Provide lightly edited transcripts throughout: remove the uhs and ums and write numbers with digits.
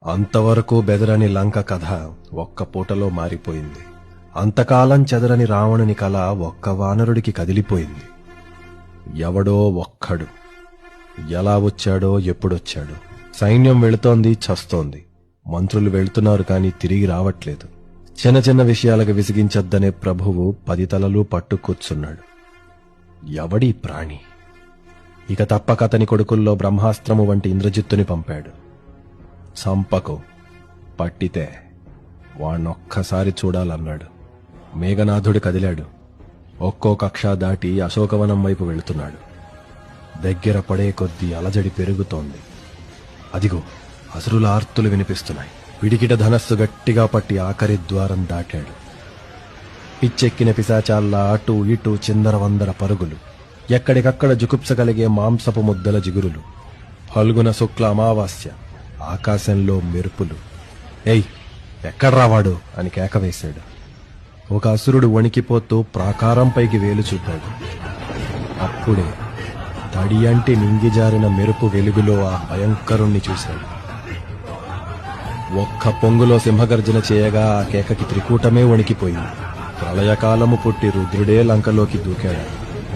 అంతవరకు బెదరని లంక కథ ఒక్క పూటలో మారిపోయింది. అంతకాలం చెదరని రావణుని కల ఒక్క వానరుడికి కదిలిపోయింది. ఎవడో ఒక్కడు ఎలా వచ్చాడో ఎప్పుడొచ్చాడో. సైన్యం వెళుతోంది, చస్తోంది. మంత్రులు వెళ్తున్నారు కాని తిరిగి రావట్లేదు. చిన్న చిన్న విషయాలకు విసిగించద్దనే ప్రభువు 10 తలలు పట్టు కూర్చున్నాడు. ఎవడీ ప్రాణి? ఇక తప్పక అతని కొడుకుల్లో బ్రహ్మాస్త్రము వంటి ఇంద్రజిత్తుని పంపాడు. చంపకు, పట్టితే వాణ్ణొక్కసారి చూడాలన్నాడు. మేఘనాథుడు కదిలాడు. ఒక్కో కక్ష దాటి అశోకవనం వైపు వెళుతున్నాడు. దగ్గర పడే కొద్దీ అలజడి పెరుగుతోంది. అదిగో అసురుల ఆర్తులు వినిపిస్తున్నాయి. పిడికిట ధనస్సు గట్టిగా పట్టి ఆఖరి ద్వారం దాటాడు. పిచ్చెక్కిన పిశాచాల్లా అటూ ఇటూ చిందరవందర పరుగులు. ఎక్కడికక్కడ జుగుప్స కలిగే మాంసపు ముద్దల జిగురులు. ఫల్గుణ శుక్ల అమావాస్య. ఆకాశంలో మెరుపులు. ఏయ్, ఎక్కడ్రావాడు అని కేకవేశాడు. ఒక అసురుడు వణికిపోతూ ప్రాకారంపైకి వేలు చూపాడు. అప్పుడే తడియంటి నింగిజారిన మెరుపు వెలుగులో ఆ భయంకరుణ్ణి చూశాడు. ఒక్క పొంగులో సింహగర్జన చేయగా ఆ కేకకి త్రికూటమే వణికిపోయింది. ప్రళయకాలము పుట్టి రుద్రుడే లంకలోకి దూకాడా?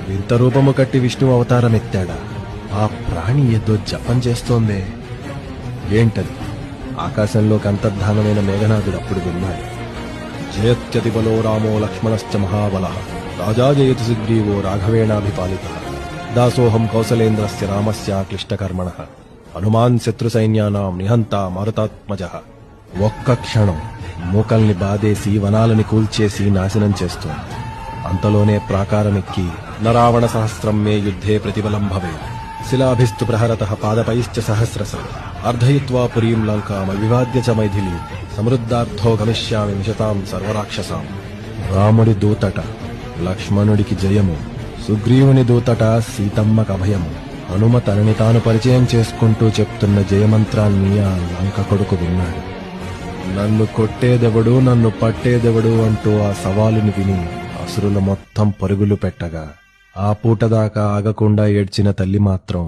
వింత రూపము కట్టి విష్ణు అవతారం ఎత్తాడా? ఆ ప్రాణి ఏదో జపం చేస్తోందే. ఏంటది? ఆకాశంలోకి అంతర్ధానమైన మేఘనాథుడు అప్పుడు విన్నాడు. జయత్యతి బలో రామో లక్ష్మణశ్చ మహాబల రాజా జయతి సుగ్రీవో రాఘవేణాభిపాలిత దాసోహం కౌసలేంద్రస్య రామస్య క్లిష్టకర్మణ హనుమాన్ శత్రు సైన్యానాం నిహంత మారుతాత్మజ. ఒక్క క్షణం మూకల్ని బాధేసి వనాలని కూల్చేసి నాశనం చేస్తోంది. అంతలోనే ప్రాకారమెక్కి నరావణ సహస్రం మే యుద్ధే ప్రతిబలం భవే శిలాభిస్తు ప్రహరత పాదపైశ్చ సహస్రశ అర్ధయిత్వా పురీం లంకాం అవివాద్య చ మైథిలీ సమృద్ధార్థో గమిష్యామి నిశతాం సర్వరాక్షసాం. రాముడి దూతట లక్ష్మణుడికి జయము, సుగ్రీవుని దూతట సీతమ్మకు అభయము. హనుమ తనని తాను పరిచయం చేసుకుంటూ చెప్తున్న జయమంత్రాన్ని ఆ లంక కొడుకు విన్నాడు. నన్ను కొట్టేదెవడు, నన్ను పట్టేదెవడు అంటూ ఆ సవాలుని విని అసురుల మొత్తం పరుగులు పెట్టగా ఆ పూటదాకా ఆగకుండా ఏడ్చిన తల్లి మాత్రం